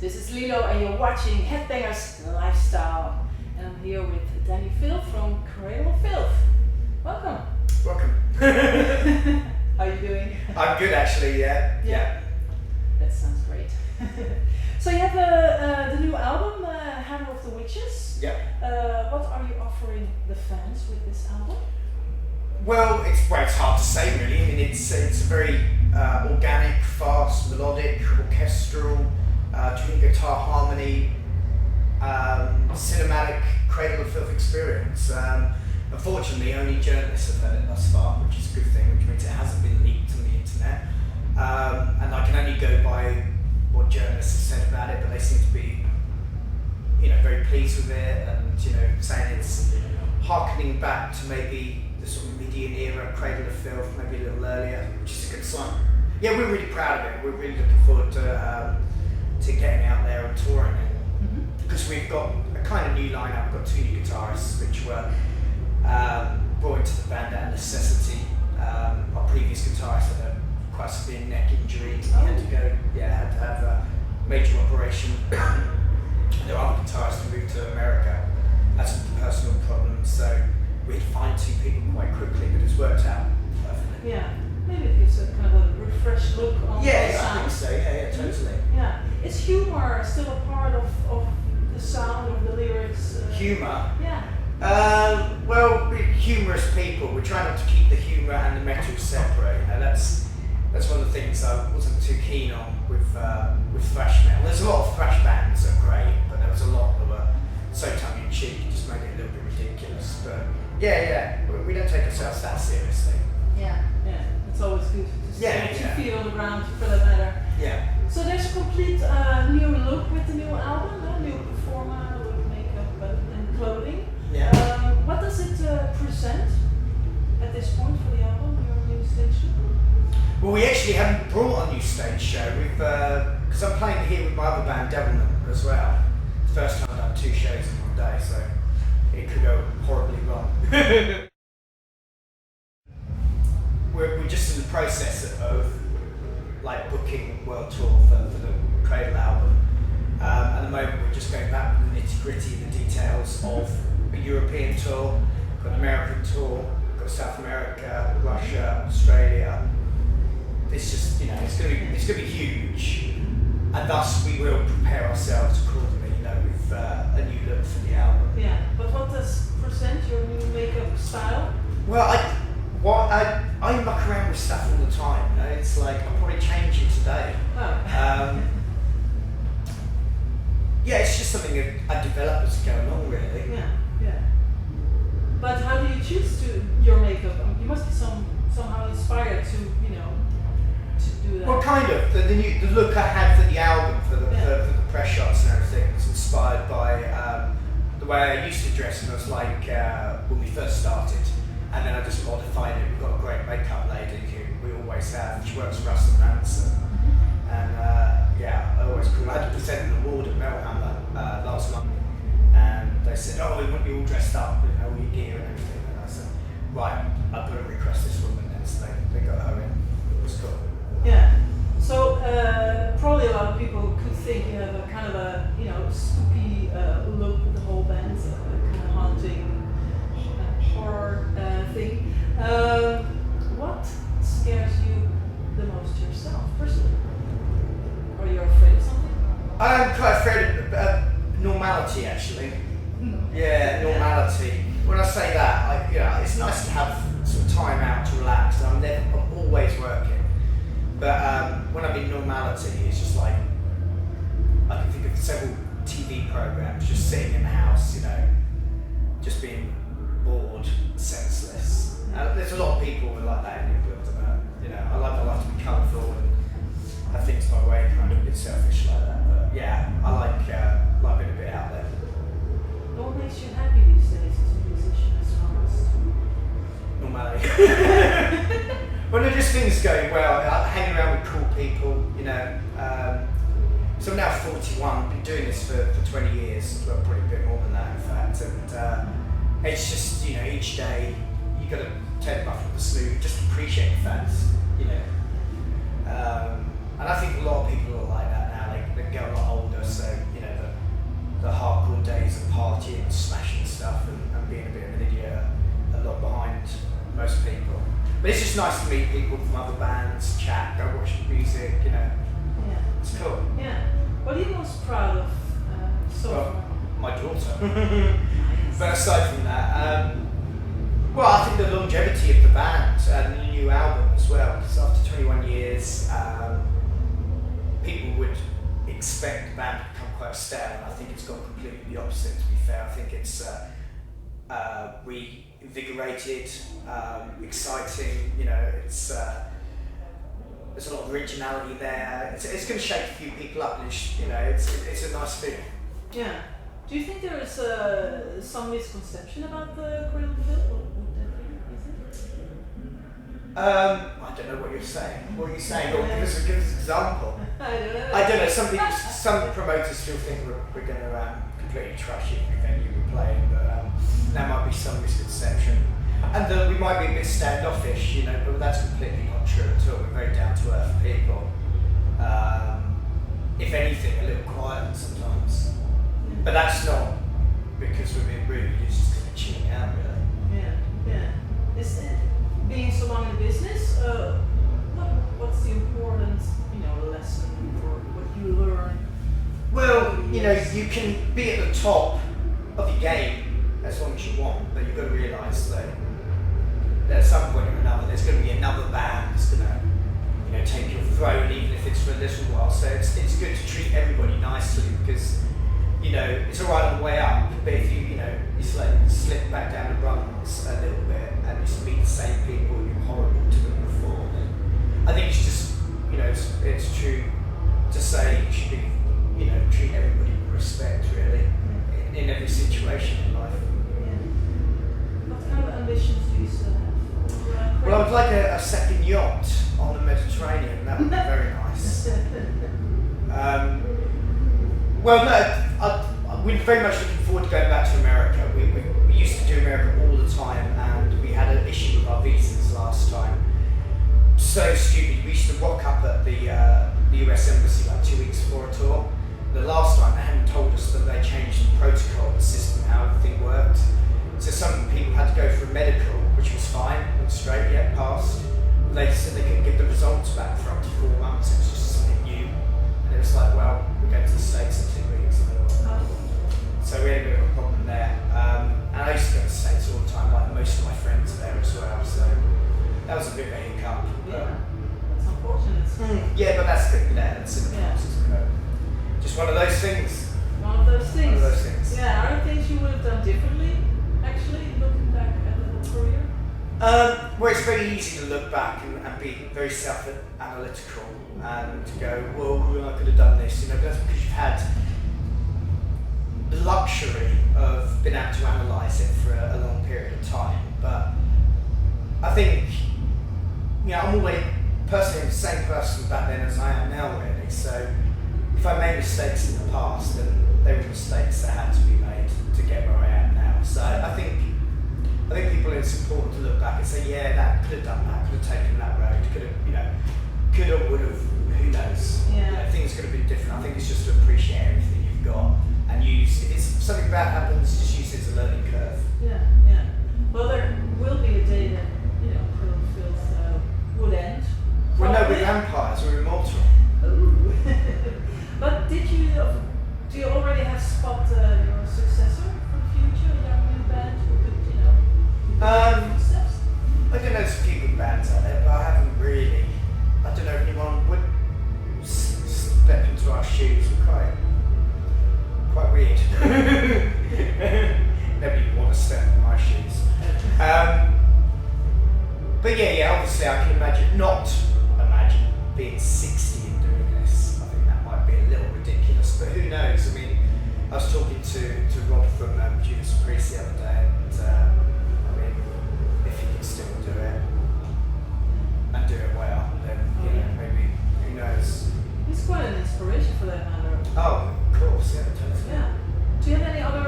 This is Lilo and you're watching Headbangerslifestyle. And I'm here with Dani Filth from Cradle of Filth. Welcome. Welcome. How are you doing? I'm good actually, yeah. That sounds great. So you have the new album, Hammer of the Witches. Yeah. What are you offering the fans with this album? Well, it's hard to say really. I mean, it's a very organic, fast, melodic, orchestral, twin guitar harmony, cinematic Cradle of Filth experience. Unfortunately, only journalists have heard it thus far, which is a good thing, which means it hasn't been leaked on the internet. And I can only go by what journalists have said about it, but they seem to be, very pleased with it, and saying it's harkening back to maybe the sort of Midian era Cradle of Filth, maybe a little earlier, which is a good sign. Yeah, we're really proud of it. We're really looking forward to getting out there and touring it, because we've got a kind of new lineup. We've got two new guitarists, which were brought into the band out of necessity. Our previous guitarist had quite a severe neck injury. He had to have a major operation. And there were other guitarists who moved to America. Had some personal problems, so we had to find two people quite quickly, but it's worked out perfectly. Yeah, maybe it gives a kind of a refreshed look on the sound. I think so. Yeah, totally. Yeah, is humor still a part of the sound of the lyrics? Humour? Yeah. Well, we're humorous people. We're trying not to keep the humour and the metal separate. That's one of the things I wasn't too keen on with thrash metal. There's a lot of thrash bands that are great, but there was a lot that were so tongue-in-cheek, it just made it a little bit ridiculous. But we don't take ourselves that seriously. Yeah, it's always good to get your feet on the ground, for that matter. Yeah. So there's a complete new look with the new album, a new performer with makeup and clothing. Yeah. What does it present at this point for the album, your new stage show? Well, we actually haven't brought a new stage show. We've because I'm playing here with my other band, Devilman, as well. It's the first time I've done two shows in one day, so it could go horribly wrong. We're just in the process of booking world tour for the Cradle album. At the moment, we're just going back with the nitty-gritty and the details of a European tour, got an American tour, got South America, Russia, Australia. It's just, it's gonna be huge, and thus we will prepare ourselves accordingly, with a new look for the album. Yeah, but what does present your new makeup style? Well, I muck around with stuff all the time. It's like I'll probably change it today. Oh. It's just something that I develop as I go along, really. Yeah. But how do you choose your makeup? You must be somehow inspired to do that. Well, kind of. The look I had for the album, for the press shots and everything, was inspired by the way I used to dress when I was when we first started, and then I just modified it. We've got a great makeup lady who we always have. She works for us at Ransom, and I always call. I had to present an award at Melhammer last month, and they said, "Oh, we want you all dressed up, all your gear and everything." And I said, "Right, I've got to request this woman." And so they got her in. It was cool. Yeah. So probably a lot of people could think you have a kind of a spooky look with the whole band, kind of haunting horror thing. What scares you the most yourself, personally? Are you afraid of something? I'm quite afraid of normality, actually. Yeah, normality. When I say that, it's nice to have some time out to relax. I'm always working. But when I'm in normality, it's just like, I can think of several TV programs, just sitting in the house, just being bored, senseless. There's a lot of people who are like that in England, I like my life to be colourful and have things my way, kind of a bit selfish like that. But I like being a bit out there. What makes you happy these days as a musician, as an artist? Normality. Well, no, just things going well. Hanging around with cool people, So I'm now 41. Been doing this for 20 years. Well, probably a bit more than that, in fact. And it's just, each day you got to take them off with the smooth. Just appreciate the fact, And I think a lot of people are like that now. They get a lot older, so But it's just nice to meet people from other bands, chat, go watch music, you know. Yeah. It's cool. Yeah. What are you most proud of so far? My daughter. Nice. But aside from that, well, I think the longevity of the band and the new album as well, because after 21 years, people would expect the band to become quite stale, and I think it's gone completely the opposite, to be fair. I think it's reinvigorated, exciting, you know, it's there's a lot of originality there. It's going to shake a few people up, and you know, it's a nice feeling. Yeah. Do you think there is some misconception about the Cradle of Filth? What would that be? Is it? I don't know what you're saying. What are you saying? Or give us an example. I don't know. I don't know. Some promoters still think we're going to completely trash it the venue we're playing, but there might be some misconception, and that we might be a bit standoffish, you know. But that's completely not true at all. We're very down to earth people. If anything, a little quiet sometimes. But that's not because we're being rude. It's just because we're chilling out, really. Yeah, yeah. Is it being so long in the business? What's the important, lesson for what you learn? Well, you can be at the top of your game as long as you want, but you've got to realise that at some point or another, there's going to be another band that's going to, take your throne, even if it's for a little while. So it's good to treat everybody nicely because, it's all right on the way up, but if you slip back down the rungs a little bit and you meet the same people you're horrible to them before, then I think it's just, it's true to say you should be, treat everybody with respect, really, in every situation in life. Yeah. What kind of ambitions do you still have? Well, I would like a second yacht on the Mediterranean. That would be very nice. Well, no, we're very much looking forward to going back to America. We used to do America all the time, and we had an issue with our visas last time. So stupid. We used to rock up at the US Embassy like 2 weeks before a tour. The last time they hadn't told us that they changed the protocol, the system, how everything worked. So some people had to go for a medical, which was fine, went straight, passed. They said they couldn't give the results back for up to 4 months. It was just something new. And it was like, well, we're going to the States in 2 weeks. So we had a bit of a problem there. And I used to go to the States all the time, like most of my friends are there as well. So that was a bit of a hiccup. Yeah, that's unfortunate. Yeah, but that's good. That's in the process. Just one of those things. One of those things. One of those things. Yeah, are there things you would have done differently, actually, looking back at the whole career? Well, it's very easy to look back and be very self-analytical and to go, well, I could have done this, but that's because you've had the luxury of being able to analyse it for a long period of time. But I think, I'm always personally the same person back then as I am now, really. So if I made mistakes in the past, then they were mistakes that had to be made to get where I am now. So I think people, it's important to look back and say, yeah, that could have done that, could have taken that road, could have, would have, who knows? Yeah. Things could have been different. I think it's just to appreciate everything you've got and use it. If something bad happens, just use it as a learning curve. Yeah. Well, there will be a day that, Cradle of Filth would end. Well, no, we're vampires, we're immortal. Ooh. But do you already have spot your successor for the future, a young new band who could, steps? I don't know, there's a few good bands out there, but I haven't really. I don't know if anyone would step into our shoes. We're quite weird. Nobody would want to step in my shoes. But yeah, obviously I can imagine being 60 and doing this. I think that might be a little ridiculous, but who knows? I mean, I was talking to Rob from Judas Priest the other day, and if he can still do it and do it well, then maybe, who knows? He's quite an inspiration for that matter. Oh, of course, yeah, totally. Yeah. Do you have any other,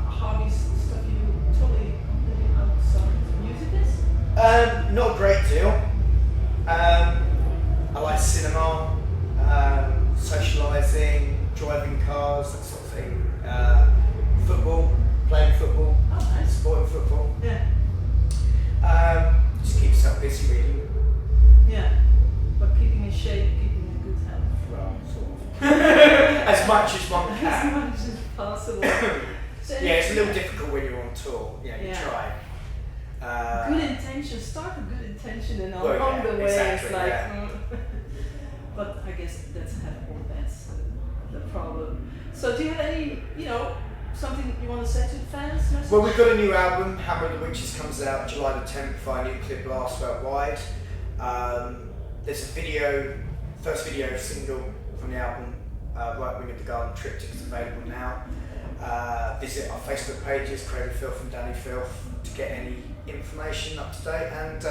hobbies, stuff you totally completely outside music is? Not a great deal. I like cinema, socialising, driving cars, that sort of thing. Football, playing football, Oh, nice. supporting football. Yeah. much as one as can. much as possible. So Yeah, it's a little difficult when you're on tour. You try. Good intention. Start with good intention, and Well, along the way exactly, it's like. But I guess that's all bands the problem. So do you have any, something you want to say to the fans? Message? Well, we've got a new album, Hammer of the Witches, comes out July the 10th via Nuclear Blast worldwide. There's a video, first video single from the album, Right Wing of the Garden Triptych, is available now. Visit our Facebook pages, Cradle of Filth and Dani Filth, to get any information up to date. And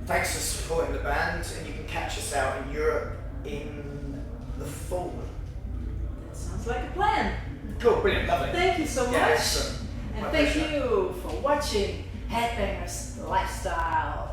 thanks for supporting the band, and you can catch us out in Europe in the fall. That sounds like a plan. Cool, brilliant, lovely. Thank you so much. Yeah, excellent. And My thank pleasure. you for watching Headbangers Lifestyle.